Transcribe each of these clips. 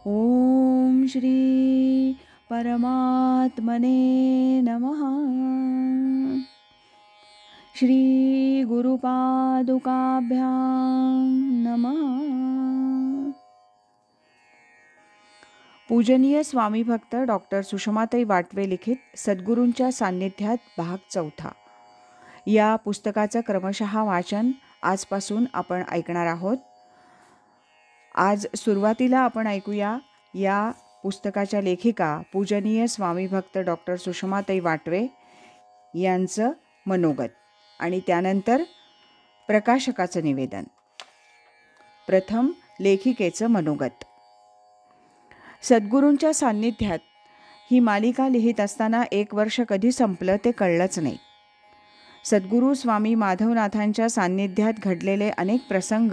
ओम श्री परमात्मने नमः. श्री गुरुपादुकाभ्यां नमः. पूजनीय स्वामी भक्त डॉक्टर सुषमाताई वाटवे लिखित सद्गुरूंच्या सान्निध्यात भाग 4. या पुस्तकाचं क्रमशः वाचन आजपासून आपण ऐकणार आहोत. आज सुरुवातीला आपण ऐकूया या पुस्तकाच्या लेखिका पूजनीय स्वामी भक्त डॉक्टर सुषमाताई वाटवे यांचं मनोगत आणि त्यानंतर प्रकाशकाचं निवेदन. प्रथम लेखिकेचं मनोगत. सद्गुरूंच्या सान्निध्यात ही मालिका लिहित असताना 1 वर्ष कधी संपलं ते कळलंच नाही. सद्गुरू स्वामी माधवनाथांच्या सान्निध्यात घडलेले अनेक प्रसंग,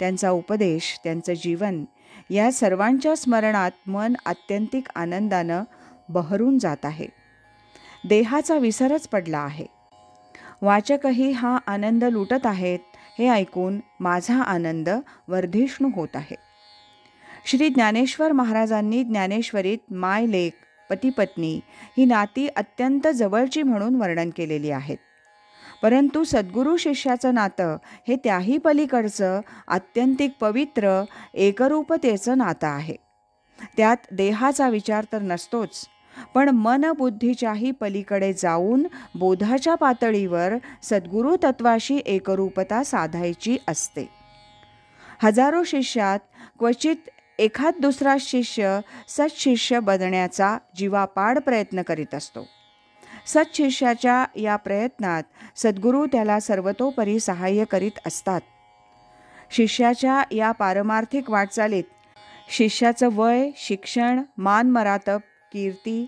त्यांचा उपदेश, त्यांचं जीवन या सर्वांच्या स्मरणात मन आत्यंतिक आनंदानं बहरून जात आहे. देहाचा विसरच पडला आहे. वाचकही हा आनंद लुटत आहेत हे ऐकून माझा आनंद वर्धिष्णू होत आहे. श्री ज्ञानेश्वर महाराजांनी ज्ञानेश्वरीत माय लेक, पती पत्नी ही नाती अत्यंत जवळची म्हणून वर्णन केलेली आहेत. परंतु सद्गुरू शिष्याचं नातं हे त्याही पलीकडचं आत्यंतिक पवित्र एकरूपतेचं नातं आहे. त्यात देहाचा विचार तर नसतोच, पण मनबुद्धीच्याही पलीकडे जाऊन बोधाच्या पातळीवर सद्गुरू तत्वाशी एकरूपता साधायची असते. हजारो शिष्यात क्वचित एखाद दुसरा शिष्य सत्शिष्य बनण्याचा जीवापाड प्रयत्न करीत असतो. सत्शिष्याच्या या प्रयत्नात सद्गुरू त्याला सर्वतोपरी सहाय्य करीत असतात. शिष्याच्या या पारमार्थिक वाटचालीत शिष्याचं वय, शिक्षण, मानमरातब, कीर्ती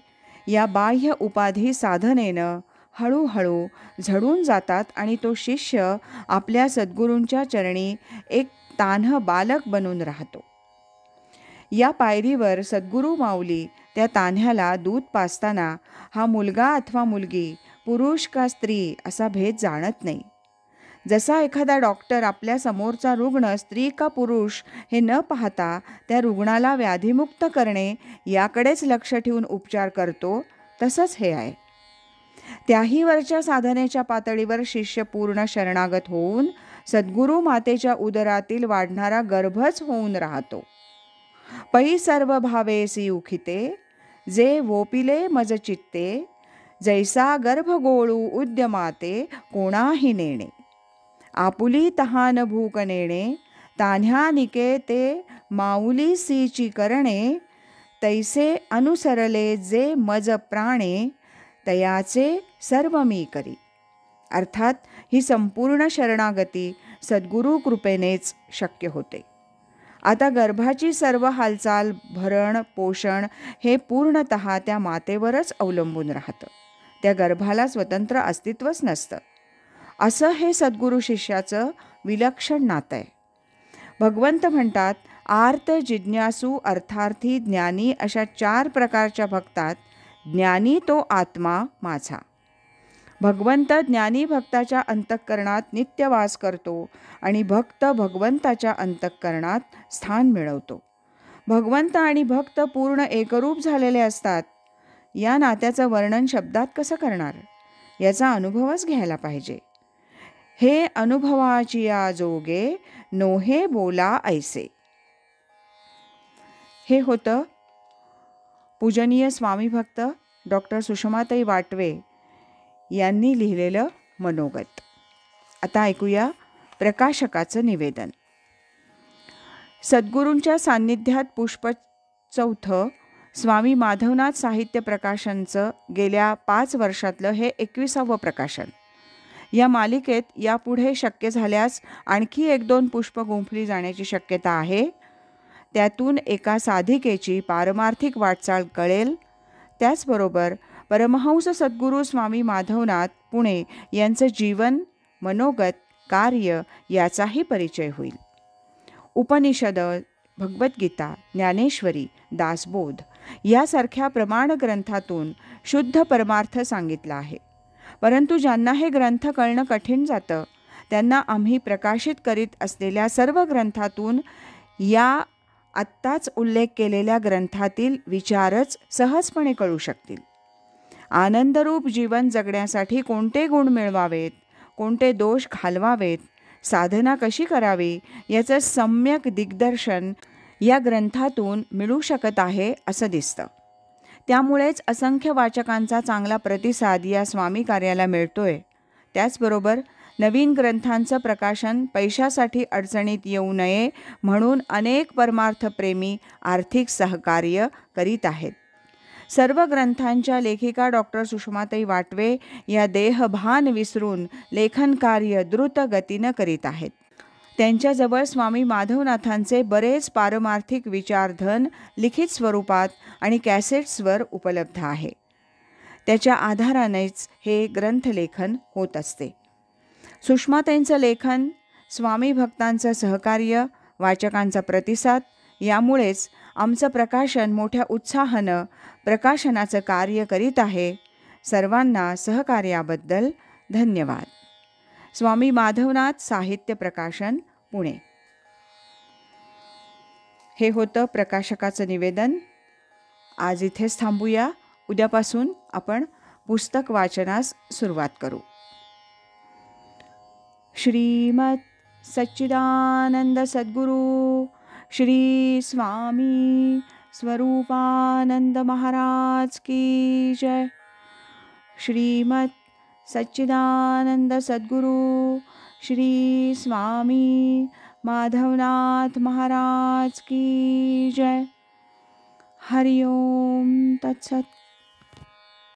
या बाह्य उपाधी साधनेनं हळूहळू झडून जातात आणि तो शिष्य आपल्या सद्गुरूंच्या चरणी एक तान्ह बालक बनून राहतो. या पायरीवर सद्गुरू माऊली त्या तान्ह्याला दूध पाजताना हा मुलगा अथवा मुलगी, पुरुष का स्त्री असा भेद जाणत नाही. जसा एखादा डॉक्टर आपल्या समोरचा रुग्ण स्त्री का पुरुष हे न पाहता त्या रुग्णाला व्याधीमुक्त करणे याकडेच लक्ष ठेवून उपचार करतो, तसंच हे आहे. त्याही वरच्या साधनेच्या पातळीवर शिष्य पूर्ण शरणागत होऊन सद्गुरू मातेच्या उदरातील वाढणारा गर्भच होऊन राहतो. पै सर्व भावेसी उखिते, जे वोपिले मज चित्ते, जैसा गर्भ गोळू उद्यमाते कोणाही नेणे. आपुली तहान भूक नेणे, तान्ह्यानिके ते माऊली सीची करणे, तैसे अनुसरले जे मज प्राणे, तयाचे सर्व मी करी. अर्थात ही संपूर्ण शरणागती सद्गुरू कृपेनेच शक्य होते. आता गर्भाची सर्व हालचाल, भरण पोषण हे पूर्णतः त्या मातेवरच अवलंबून राहतं. त्या गर्भाला स्वतंत्र अस्तित्वच नसतं. असं हे सद्गुरू शिष्याचं विलक्षण नातं आहे. भगवंत म्हणतात, आर्त, जिज्ञासू, अर्थार्थी, ज्ञानी अशा 4 प्रकारच्या भक्तात ज्ञानी तो आत्मा माझा. भगवंत ज्ञानी भक्ताच्या अंतःकरणात नित्य वास करतो आणि भक्त भगवंताच्या अंतःकरणात स्थान मिळवतो. भगवंत आणि भक्त पूर्ण एकरूप झालेले असतात. या नात्याचं वर्णन शब्दात कसं करणार? याचा अनुभवच घ्यायला पाहिजे. हे अनुभवाची या जोगे, नोहे बोला ऐसे. हे होतं पूजनीय स्वामी भक्त डॉक्टर सुषमाताई वाटवे यांनी लिहिलेलं मनोगत. आता ऐकूया प्रकाशकाचं निवेदन. सद्गुरूंच्या सान्निध्यात पुष्प 4 स्वामी माधवनाथ साहित्य प्रकाशनचं गेल्या 5 वर्षातलं हे 21वं प्रकाशन. या मालिकेत यापुढे शक्य झाल्यास आणखी 1-2 पुष्प गुंफली जाण्याची शक्यता आहे. त्यातून एका साधिकेची पारमार्थिक वाटचाल कळेल. त्याचबरोबर परमहंस सद्गुरू स्वामी माधवनाथ पुणे यांचं जीवन, मनोगत, कार्य याचाही परिचय होईल. उपनिषद, भगवद्गीता, ज्ञानेश्वरी, दासबोध यासारख्या प्रमाण ग्रंथातून शुद्ध परमार्थ सांगितला आहे. परंतु ज्यांना हे ग्रंथ कळणं कठीण जातं त्यांना आम्ही प्रकाशित करीत असलेल्या सर्व ग्रंथातून या आत्ताच उल्लेख केलेल्या ग्रंथातील विचारच सहजपणे कळू शकतील. आनंदरूप जीवन जगण्यासाठी कोणते गुण मिळवावेत, कोणते दोष घालवावेत, साधना कशी करावी याचं सम्यक दिग्दर्शन या ग्रंथातून मिळू शकत आहे असं दिसतं. त्यामुळेच असंख्य वाचकांचा चांगला प्रतिसाद या स्वामी कार्याला मिळतोय. त्याचबरोबर नवीन ग्रंथांचं प्रकाशन पैशासाठी अडचणीत येऊ नये म्हणून अनेक परमार्थप्रेमी आर्थिक सहकार्य करीत आहेत. सर्व ग्रंथांच्या लेखिका डॉक्टर सुषमाताई वाटवे या देहभान विसरून लेखनकार्य द्रुत गतीनं करीत आहेत. त्यांच्याजवळ स्वामी माधवनाथांचे बरेच पारमार्थिक विचारधन लिखित स्वरूपात आणि कॅसेट्सवर उपलब्ध आहे. त्याच्या आधारानेच हे ग्रंथलेखन होत असते. सुषमाताईंचं लेखन, स्वामी भक्तांचं सहकार्य, वाचकांचा प्रतिसाद यामुळेच आमचं प्रकाशन मोठ्या उत्साहानं प्रकाशनाचं कार्य करीत आहे. सर्वांना सहकार्याबद्दल धन्यवाद. स्वामी माधवनाथ साहित्य प्रकाशन, पुणे. हे होतं प्रकाशकाचं निवेदन. आज इथेच थांबूया. उद्यापासून आपण पुस्तक वाचनास सुरुवात करू. श्रीमद सच्चिदानंद सद्गुरु श्री स्वामी स्वरूपानंद महाराज की जय. श्रीमद सच्चिदानंद सद्गुरु श्री स्वामी माधवनाथ महाराज की जय. हरि ओम तत्सत.